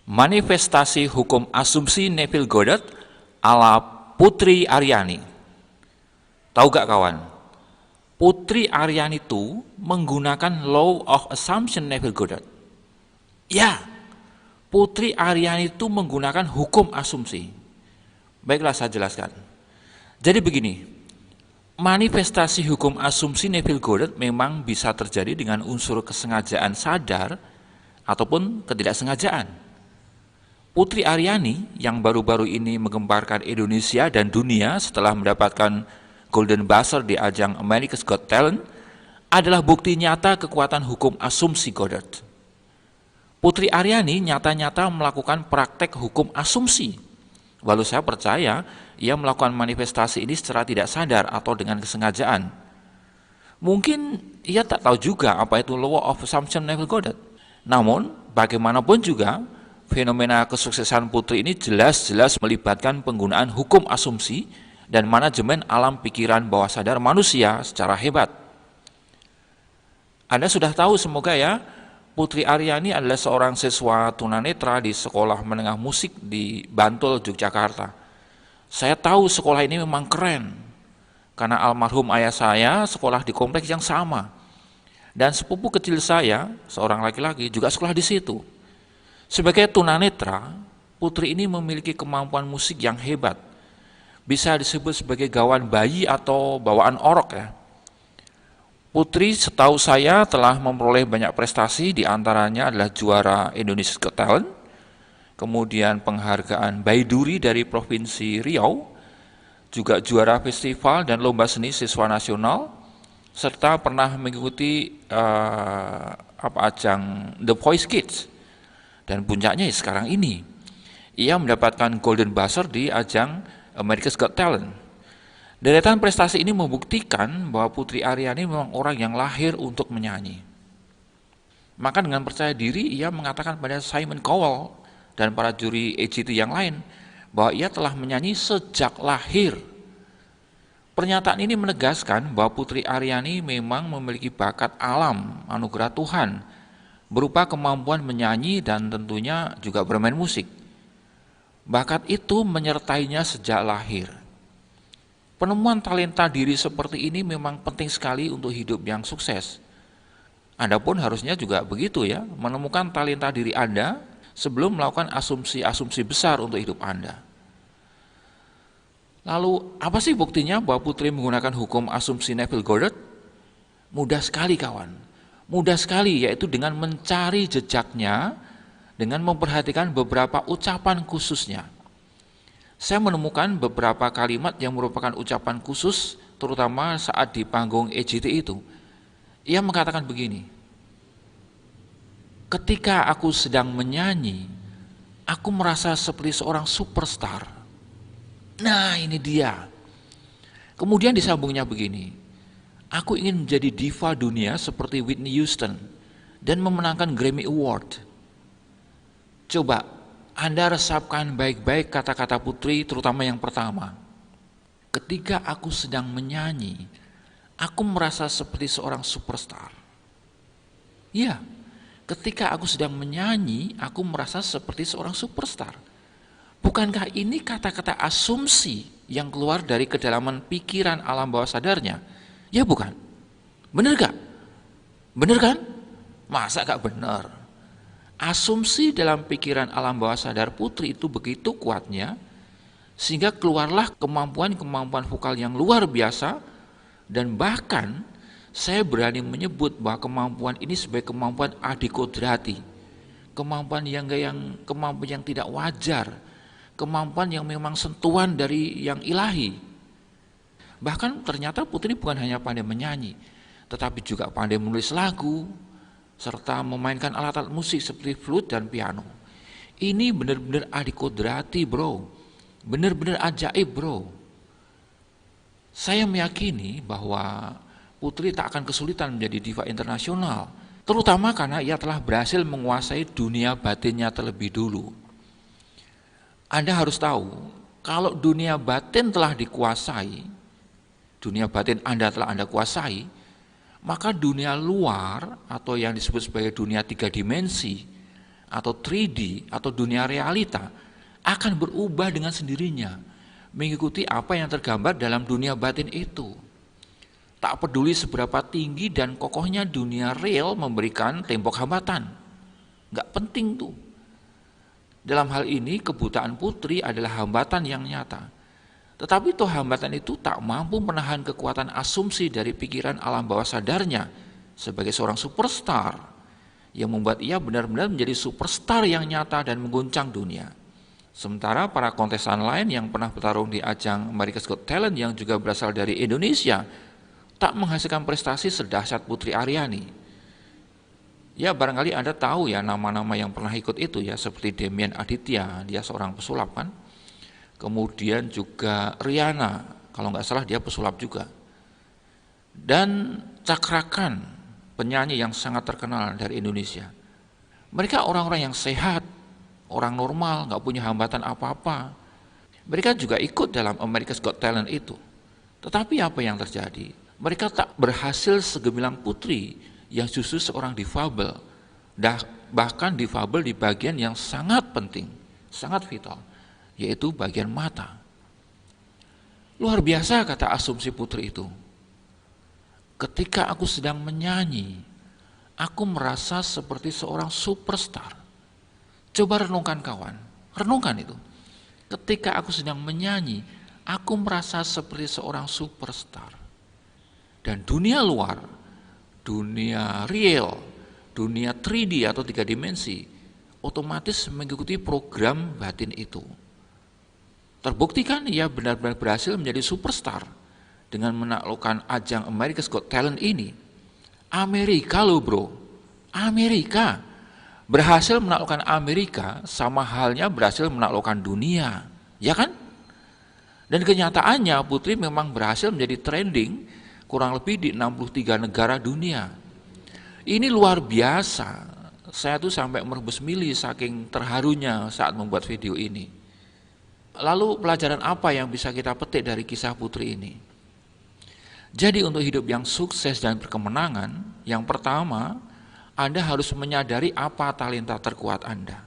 Manifestasi hukum asumsi Neville Goddard ala Putri Aryani. Tahu gak kawan? Putri Aryani itu menggunakan Law of Assumption Neville Goddard. Ya, Putri Aryani itu menggunakan hukum asumsi. Baiklah, saya jelaskan. Jadi begini, manifestasi hukum asumsi Neville Goddard memang bisa terjadi dengan unsur kesengajaan sadar ataupun ketidaksengajaan. Putri Aryani yang baru-baru ini menggemparkan Indonesia dan dunia setelah mendapatkan Golden Buzzer di ajang America's Got Talent adalah bukti nyata kekuatan hukum asumsi Goddard. Putri Aryani nyata-nyata melakukan praktek hukum asumsi. Lalu saya percaya ia melakukan manifestasi ini secara tidak sadar atau dengan kesengajaan. Mungkin ia tak tahu juga apa itu Law of Assumption Neville Goddard. Namun, bagaimanapun juga, fenomena kesuksesan Putri ini jelas-jelas melibatkan penggunaan hukum asumsi dan manajemen alam pikiran bawah sadar manusia secara hebat. Anda sudah tahu semoga ya, Putri Aryani adalah seorang siswa tunanetra di sekolah menengah musik di Bantul, Yogyakarta. Saya tahu sekolah ini memang keren, karena almarhum ayah saya sekolah di kompleks yang sama. Dan sepupu kecil saya, seorang laki-laki, juga sekolah di situ. Sebagai tunanetra, Putri ini memiliki kemampuan musik yang hebat. Bisa disebut sebagai gawan bayi atau bawaan orok ya. Putri setahu saya telah memperoleh banyak prestasi, diantaranya adalah juara Indonesia's Got Talent, kemudian penghargaan Baiduri dari Provinsi Riau, juga juara festival dan lomba seni siswa nasional, serta pernah mengikuti ajang The Voice Kids. Dan puncaknya sekarang ini, ia mendapatkan Golden Buzzer di ajang America's Got Talent. Deretan prestasi ini membuktikan bahwa Putri Aryani memang orang yang lahir untuk menyanyi. Maka dengan percaya diri, ia mengatakan pada Simon Cowell dan para juri AGT yang lain, bahwa ia telah menyanyi sejak lahir. Pernyataan ini menegaskan bahwa Putri Aryani memang memiliki bakat alam, anugerah Tuhan, berupa kemampuan menyanyi dan tentunya juga bermain musik. Bakat itu menyertainya sejak lahir. Penemuan talenta diri seperti ini memang penting sekali untuk hidup yang sukses. Anda pun harusnya juga begitu ya, menemukan talenta diri Anda sebelum melakukan asumsi-asumsi besar untuk hidup Anda. Lalu apa sih buktinya bahwa Putri menggunakan hukum asumsi Neville Goddard? Mudah sekali kawan. Mudah sekali, yaitu dengan mencari jejaknya, dengan memperhatikan beberapa ucapan khususnya. Saya menemukan beberapa kalimat yang merupakan ucapan khusus, terutama saat di panggung AGT itu. Ia mengatakan begini, ketika aku sedang menyanyi, aku merasa seperti seorang superstar. Nah ini dia. Kemudian disambungnya begini, aku ingin menjadi diva dunia seperti Whitney Houston dan memenangkan Grammy Award. Coba Anda resapkan baik-baik kata-kata Putri, terutama yang pertama. Ketika aku sedang menyanyi, aku merasa seperti seorang superstar. Ya, ketika aku sedang menyanyi, aku merasa seperti seorang superstar. Bukankah ini kata-kata asumsi yang keluar dari kedalaman pikiran alam bawah sadarnya? Ya bukan? Benar gak? Benar kan? Masa gak benar? Asumsi dalam pikiran alam bawah sadar Putri itu begitu kuatnya, sehingga keluarlah kemampuan-kemampuan vokal yang luar biasa, dan bahkan saya berani menyebut bahwa kemampuan ini sebagai kemampuan adikodrati, kemampuan yang tidak wajar, kemampuan yang memang sentuhan dari yang ilahi. Bahkan ternyata Putri bukan hanya pandai menyanyi, tetapi juga pandai menulis lagu, serta memainkan alat-alat musik seperti flute dan piano. Ini benar-benar adikodrati bro, benar-benar ajaib bro. Saya meyakini bahwa Putri tak akan kesulitan menjadi diva internasional, terutama karena ia telah berhasil menguasai dunia batinnya terlebih dulu. Anda harus tahu, kalau dunia batin telah dikuasai, dunia batin Anda telah Anda kuasai, maka dunia luar atau yang disebut sebagai dunia 3 dimensi atau 3D atau dunia realita akan berubah dengan sendirinya, mengikuti apa yang tergambar dalam dunia batin itu. Tak peduli seberapa tinggi dan kokohnya dunia real memberikan tembok hambatan, nggak penting tuh. Dalam hal ini kebutaan putri adalah hambatan yang nyata. Tetapi toh hambatan itu tak mampu menahan kekuatan asumsi dari pikiran alam bawah sadarnya sebagai seorang superstar yang membuat ia benar-benar menjadi superstar yang nyata dan mengguncang dunia. Sementara para kontestan lain yang pernah bertarung di ajang America's Got Talent yang juga berasal dari Indonesia tak menghasilkan prestasi sedahsyat Putri Aryani. Ya, barangkali Anda tahu ya nama-nama yang pernah ikut itu ya, seperti Demian Aditya, dia seorang pesulap kan. Kemudian juga Riana, kalau nggak salah dia pesulap juga. Dan Cakrakan, penyanyi yang sangat terkenal dari Indonesia. Mereka orang-orang yang sehat, orang normal, nggak punya hambatan apa-apa. Mereka juga ikut dalam America's Got Talent itu. Tetapi apa yang terjadi? Mereka tak berhasil segemilang putri yang justru seorang difabel, bahkan difabel di bagian yang sangat penting, sangat vital, yaitu bagian mata. Luar biasa kata asumsi putri itu. Ketika aku sedang menyanyi, aku merasa seperti seorang superstar. Coba renungkan kawan, renungkan itu. Ketika aku sedang menyanyi, aku merasa seperti seorang superstar. Dan dunia luar, dunia real, dunia 3D atau 3 dimensi, otomatis mengikuti program batin itu. Terbukti kan ia benar-benar berhasil menjadi superstar dengan menaklukkan ajang America's Got Talent ini. Amerika loh bro, Amerika. Berhasil menaklukkan Amerika sama halnya berhasil menaklukkan dunia, ya kan? Dan kenyataannya Putri memang berhasil menjadi trending kurang lebih di 63 negara dunia. Ini luar biasa, saya tuh sampai merebus mili saking terharunya saat membuat video ini. Lalu pelajaran apa yang bisa kita petik dari kisah Putri ini? Jadi untuk hidup yang sukses dan berkemenangan, yang pertama, Anda harus menyadari apa talenta terkuat Anda.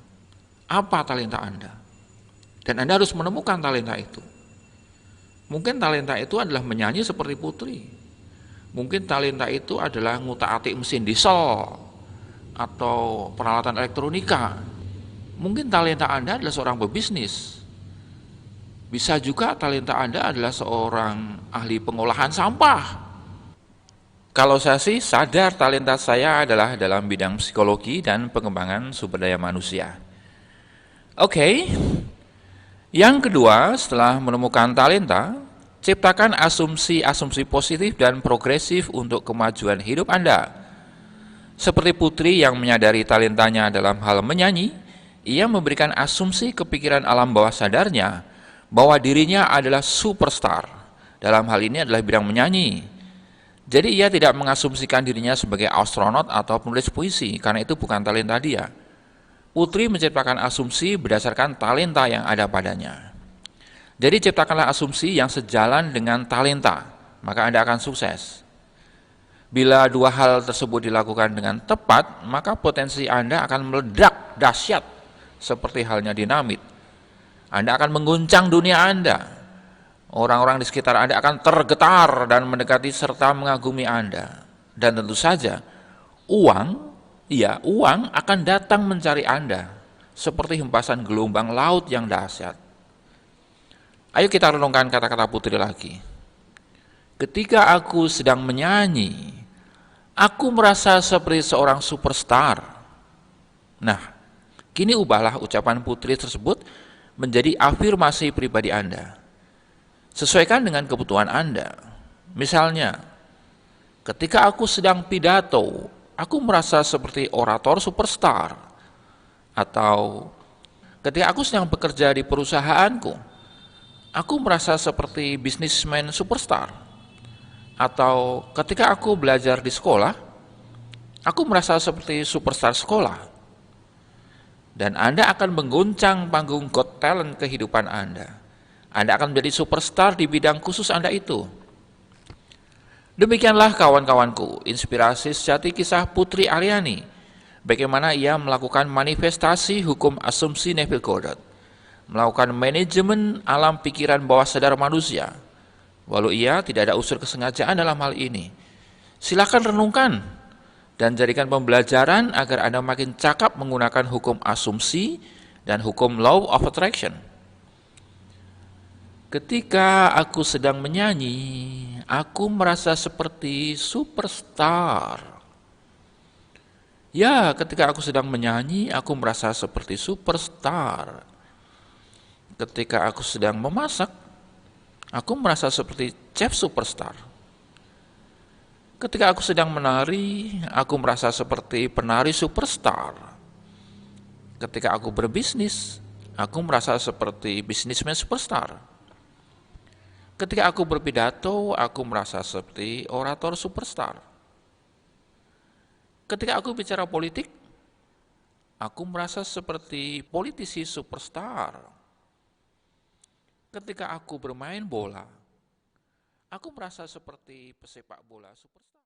Apa talenta Anda? Dan Anda harus menemukan talenta itu. Mungkin talenta itu adalah menyanyi seperti Putri. Mungkin talenta itu adalah ngutak-atik mesin diesel atau peralatan elektronika. Mungkin talenta Anda adalah seorang pebisnis. Bisa juga talenta Anda adalah seorang ahli pengolahan sampah. Kalau saya sih sadar talenta saya adalah dalam bidang psikologi dan pengembangan sumber daya manusia. Oke. Yang kedua, setelah menemukan talenta, ciptakan asumsi-asumsi positif dan progresif untuk kemajuan hidup Anda. Seperti Putri yang menyadari talentanya dalam hal menyanyi, ia memberikan asumsi kepikiran alam bawah sadarnya bahwa dirinya adalah superstar. Dalam hal ini adalah bidang menyanyi. Jadi ia tidak mengasumsikan dirinya sebagai astronot atau penulis puisi, karena itu bukan talenta dia. Putri menciptakan asumsi berdasarkan talenta yang ada padanya. Jadi ciptakanlah asumsi yang sejalan dengan talenta, maka Anda akan sukses. Bila dua hal tersebut dilakukan dengan tepat, maka potensi Anda akan meledak dahsyat seperti halnya dinamit. Anda akan mengguncang dunia Anda. Orang-orang di sekitar Anda akan tergetar dan mendekati serta mengagumi Anda. Dan tentu saja, uang akan datang mencari Anda, seperti hempasan gelombang laut yang dahsyat. Ayo kita renungkan kata-kata Putri lagi. Ketika aku sedang menyanyi, aku merasa seperti seorang superstar. Nah, kini ubahlah ucapan Putri tersebut menjadi afirmasi pribadi Anda. Sesuaikan dengan kebutuhan Anda. Misalnya, ketika aku sedang pidato, aku merasa seperti orator superstar. Atau ketika aku sedang bekerja di perusahaanku, aku merasa seperti bisnismen superstar. Atau ketika aku belajar di sekolah, aku merasa seperti superstar sekolah. Dan Anda akan mengguncang panggung Got Talent kehidupan Anda. Anda akan menjadi superstar di bidang khusus Anda itu. Demikianlah kawan-kawanku, inspirasi sejati kisah Putri Aryani Bagaimana ia melakukan manifestasi hukum asumsi Neville Goddard, melakukan manajemen alam pikiran bawah sadar manusia, walau ia tidak ada unsur kesengajaan dalam hal ini. Silakan renungkan dan jadikan pembelajaran agar Anda makin cakap menggunakan hukum asumsi dan hukum law of attraction. Ketika aku sedang menyanyi, aku merasa seperti superstar. Ya, ketika aku sedang menyanyi, aku merasa seperti superstar. Ketika aku sedang memasak, aku merasa seperti chef superstar. Ketika aku sedang menari, aku merasa seperti penari superstar. Ketika aku berbisnis, aku merasa seperti bisnismen superstar. Ketika aku berpidato, aku merasa seperti orator superstar. Ketika aku bicara politik, aku merasa seperti politisi superstar. Ketika aku bermain bola, aku merasa seperti pesepak bola superstar.